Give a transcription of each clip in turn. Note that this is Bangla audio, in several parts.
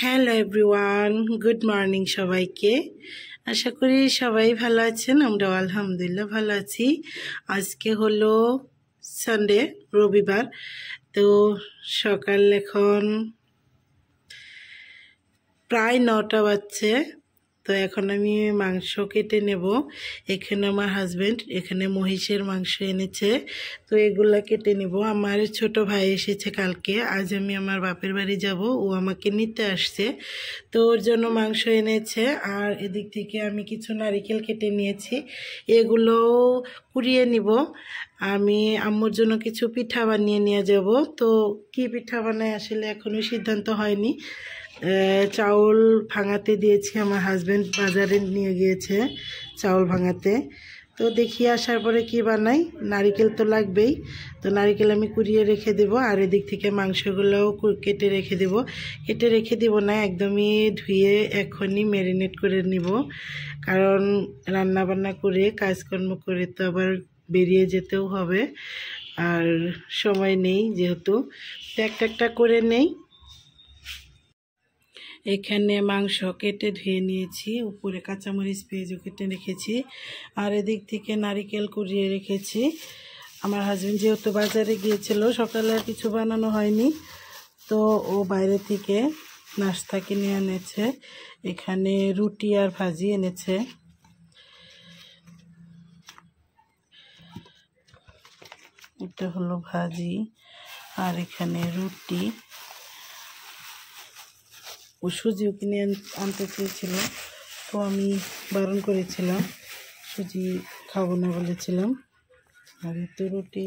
হ্যালো এভরিওয়ান, গুড মর্নিং সবাইকে। আশা করি সবাই ভালো আছেন। আমরাও আলহামদুলিল্লাহ ভালো আছি। আজকে হলো সানডে, রবিবার। তো সকাল এখন প্রায় 9টা বাজছে। তো এখন আমি মাংস কেটে নেব। এখানে আমার হাজবেন্ড এখানে মহিষের মাংস এনেছে, তো এগুলা কেটে নেব। আমার ছোট ভাই এসেছে কালকে, আজ আমি আমার বাপের বাড়ি যাব, ও আমাকে নিতে আসছে, তো ওর জন্য মাংস এনেছে। আর এদিক থেকে আমি কিছু নারিকেল কেটে নিয়েছি, এগুলো কুড়িয়ে নিব। আমি আম্মুর জন্য কিছু পিঠা বানিয়ে নিয়ে যাব। তো কি পিঠা বানায় আসলে এখনো সিদ্ধান্ত হয়নি। চাউল ভাঙাতে দিয়েছি, আমার হাজবেন্ড বাজারে নিয়ে গিয়েছে চাউল ভাঙাতে। তো দেখি আসার পরে কি বানাই। নারিকেল তো লাগবেই, তো নারিকেল আমি কুড়িয়ে রেখে দেব। আর এদিক থেকে মাংসগুলোও কেটে রেখে দেব। কেটে রেখে দেব না, একদমই ধুয়ে এখনই ম্যারিনেট করে নিব, কারণ রান্না বান্না করে কাজকর্ম করে তো আবার বেরিয়ে যেতেও হবে, আর সময় নেই যেহেতু। একটা একটা করে নেই। এখানে মাংস কেটে ধুয়ে নিয়েছি, উপরে কাঁচামরিচ পেঁয়াজও কেটে রেখেছি, আর এদিক থেকে নারিকেল কুড়িয়ে রেখেছি। আমার হাজবেন্ড যেহেতু বাজারে গিয়েছিল, সকালে আর কিছু বানানো হয়নি, তো ও বাইরে থেকে নাস্তা কিনে এনেছে। এখানে রুটি আর ভাজি এনেছে। এটা হলো ভাজি, আর এখানে রুটি। ও সুজিও কিনে আনতে চেয়েছিল, তো আমি বারণ করেছিলাম, সুজি খাবো না বলেছিলাম। আর তো রুটি,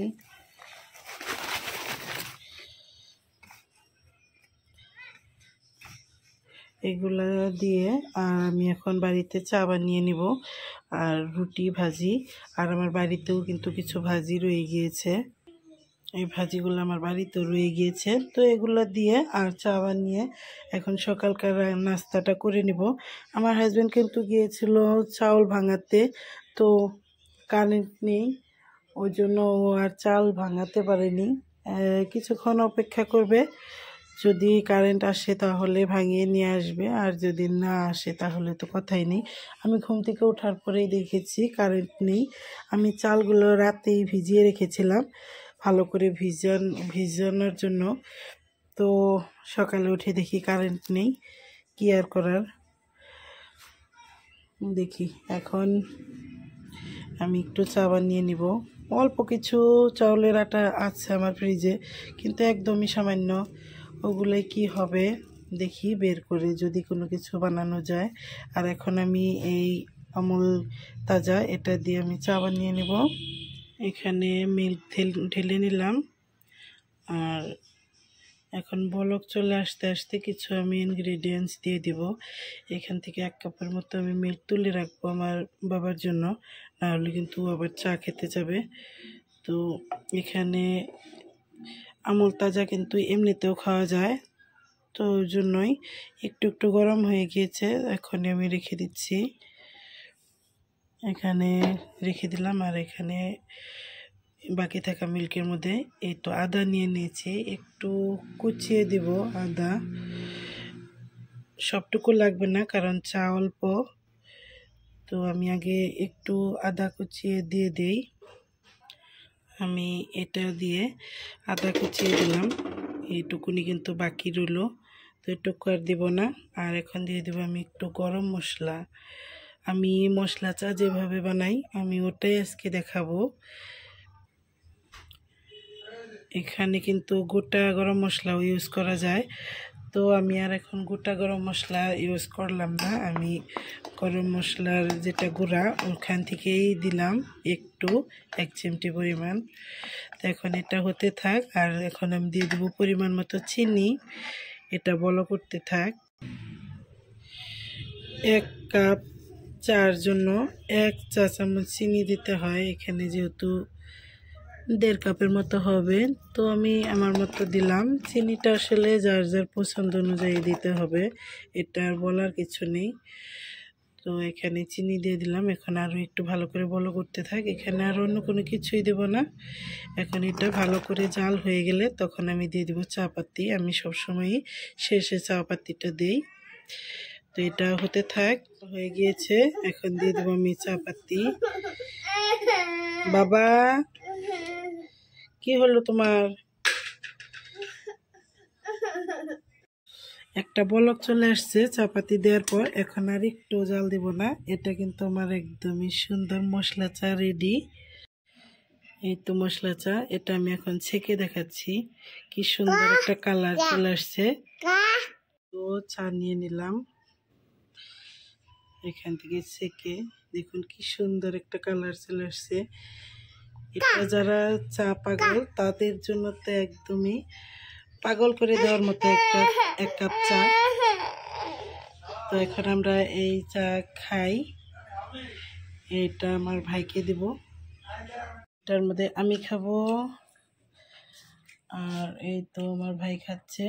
এগুলা দিয়ে আর আমি এখন বাড়িতে চা বানিয়ে নিব। আর রুটি ভাজি, আর আমার বাড়িতেও কিন্তু কিছু ভাজি রয়ে গিয়েছে, এই ভাজিগুলো আমার বাড়িতে রয়ে গিয়েছে। তো এগুলো দিয়ে আর চা বানিয়ে এখন সকালকার নাস্তাটা করে নিব। আমার হাজব্যান্ড কিন্তু গিয়েছিল চাউল ভাঙাতে, তো কারেন্ট নেই, ওই জন্য ও আর চাল ভাঙাতে পারেনি। কিছুক্ষণ অপেক্ষা করবে, যদি কারেন্ট আসে তাহলে ভাঙিয়ে নিয়ে আসবে, আর যদি না আসে তাহলে তো কথাই নেই। আমি ঘুম থেকে ওঠার পরেই দেখেছি কারেন্ট নেই। আমি চালগুলো রাতেই ভিজিয়ে রেখেছিলাম ভালো করে ভিজানোর জন্য, তো সকালে উঠে দেখি কারেন্ট নেই। কি আর করার। দেখি এখন আমি একটু চা বানিয়ে নিব। অল্প কিছু চাউলের আটা আছে আমার ফ্রিজে, কিন্তু একদমই সামান্য। ওগুলোই কি হবে দেখি বের করে, যদি কোনো কিছু বানানো যায়। আর এখন আমি এই আমুল তাজা এটা দিয়ে আমি চা বানিয়ে নেব। এখানে মিল্ক ঢেলে নিলাম, আর এখন বলক চলে আসতে আসতে কিছু আমি ইনগ্রিডিয়েন্টস দিয়ে দিব। এখান থেকে 1 কাপের মতো আমি মিল্ক তুলে রাখবো আমার বাবার জন্য, নাহলে কিন্তু আবার চা খেতে যাবে। তো এখানে আমুল তাজা কিন্তু এমনিতেও খাওয়া যায়, তো ওই জন্যই একটু একটু গরম হয়ে গিয়েছে, এখনই আমি রেখে দিচ্ছি। এখানে রেখে দিলাম, আর এখানে বাকি থাকা মিল্কের মধ্যে এই তো আদা নিয়ে নিয়েছি, একটু কুচিয়ে দিব আদা। সবটুকু লাগবে না, কারণ চা অল্প, তো আমি আগে একটু আদা কুচিয়ে দিয়ে দেই। আমি এটা দিয়ে আদা কুচিয়ে দিলাম, এইটুকুনি কিন্তু বাকি রইল, তো এটুকু আর দিব না। আর এখন দিয়ে দেবো আমি একটু গরম মশলা। আমি মশলা চা যেভাবে বানাই আমি ওটাই আজকে দেখাবো। এখানে কিন্তু গোটা গরম মশলাও ইউজ করা যায়, তো আমি আর এখন গোটা গরম মশলা ইউজ করলাম না। আমি গরম মশলার যেটা গুঁড়া ওখান থেকেই দিলাম একটু, 1 চিমটি পরিমাণ। তো এখন এটা হতে থাক, আর এখন আমি দিয়ে দেবো পরিমাণ মতো চিনি, এটা বলো করতে থাক। 1 কাপ চার জন্য 1 চা চামচ চিনি দিতে হয়। এখানে যেহেতু 1.5 কাপের মতো হবে, তো আমি আমার মতো দিলাম। চিনিটা আসলে যার যার পছন্দ অনুযায়ী দিতে হবে, এটা আর বলার কিছু নেই। তো এখানে চিনি দিয়ে দিলাম। এখন আরও একটু ভালো করে বলো করতে থাক। এখানে আর অন্য কোনো কিছুই দেব না। এখন এটা ভালো করে জাল হয়ে গেলে তখন আমি দিয়ে দেবো চা পাতি। আমি সবসময়ই শেষে চা পাতিটা দিই। তো এটা হতে থাক, হয়ে গিয়েছে। এখন দিয়ে দেবো আমি চা পাতি। বাবা কি হলো তোমার? একটা বলক চলে আসছে চাপাতি দেওয়ার পর। এখন আর একটু জাল দেব না। এটা কিন্তু আমার একদমই সুন্দর মশলা চা রেডি। এই তো মশলা চা, এটা আমি এখন ছেঁকে দেখাচ্ছি। কি সুন্দর একটা কালার চলে আসছে। তো চা নিয়ে নিলাম এখান থেকে ছেঁকে। দেখুন কি সুন্দর একটা কালার চলে আসছে। এটা যারা চা পাগল তাদের জন্য তো একদমই পাগল করে দেওয়ার মতো এক কাপ চা। তো এখন আমরা এই চা খাই। এটা আমার ভাইকে দেব, এটার মধ্যে আমি খাবো। আর এই তো আমার ভাই খাচ্ছে,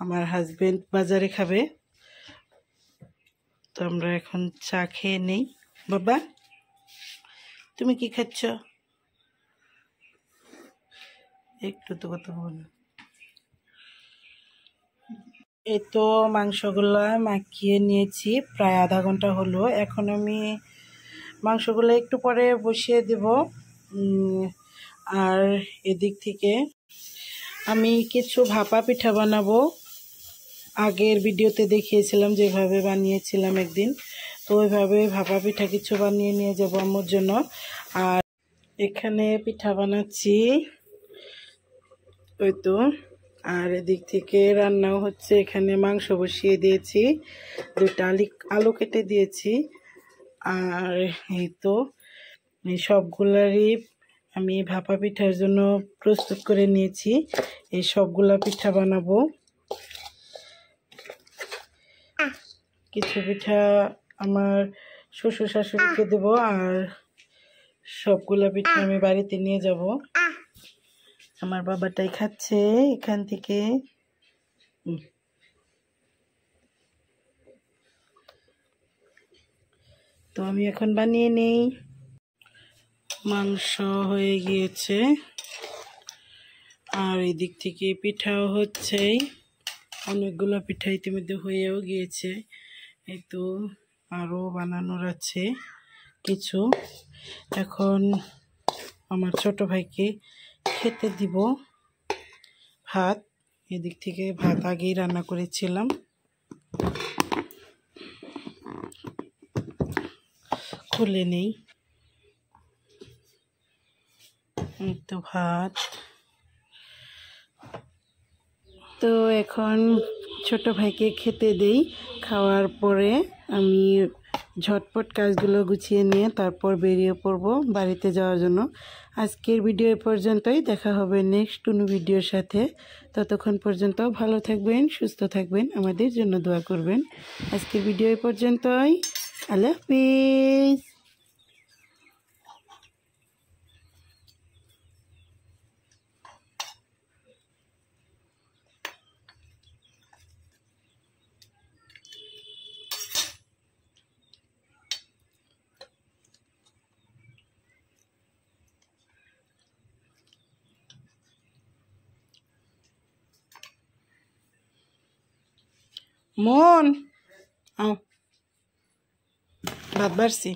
আমার হাজবেন্ড বাজারে খাবে। তো আমরা এখন চা খেয়ে নেই। বাবা তুমি কি খাচ্ছ? একটু তো কথা বল। এই তো মাংসগুলা মাখিয়ে নিয়েছি, প্রায় আধা ঘন্টা হলো। এখন আমি মাংসগুলো একটু পরে বসিয়ে দেব। আর এদিক থেকে আমি কিছু ভাপা পিঠা বানাবো। আগের ভিডিওতে দেখিয়েছিলাম যেভাবে বানিয়েছিলাম একদিন, তো ওইভাবে ভাপা পিঠা কিছু বানিয়ে নিয়ে যাব আম্মুর জন্য। আর এখানে পিঠা বানাচ্ছি ওই তো। আর এদিক থেকে রান্নাও হচ্ছে। এখানে মাংস বসিয়ে দিয়েছি, দুটা আলু কেটে দিয়েছি। আর এই তো এই সবগুলারই আমি ভাপা পিঠার জন্য প্রস্তুত করে নিয়েছি। এই সবগুলা পিঠা বানাবো। কিছু পিঠা আমার শ্বশুর শাশুড়িকে দেবো, আর সবগুলা পিঠা আমি বাড়িতে নিয়ে যাব। আমার বাবাটাই খাচ্ছে এখান থেকে। তো আমি এখন বানিয়ে নেই। মাংস হয়ে গিয়েছে, আর এদিক থেকে পিঠাও হচ্ছেই। অনেকগুলো পিঠা ইতিমধ্যে হয়েও গিয়েছে। এই তো আরও বানানোর আছে কিছু। এখন আমার ছোট ভাইকে খেতে দিব ভাত। এদিক থেকে ভাত আগেই রান্না করেছিলাম। খুলে নেই। এই তো ভাত। তো এখন ছোট ভাইকে খেতে দেই। খাওয়ার পরে আমি ঝটপট কাজগুলো গুছিয়ে নিয়ে তারপর বেরিয়ে পড়ব বাড়িতে যাওয়ার জন্য। আজকের ভিডিও এ পর্যন্তই। দেখা হবে নেক্সট কোনো ভিডিওর সাথে। ততক্ষণ পর্যন্ত ভালো থাকবেন, সুস্থ থাকবেন, আমাদের জন্য দোয়া করবেন। আজকের ভিডিও এ পর্যন্তই। আল্লাহ হাফিজ। মন আও ভাত বাড়ছি।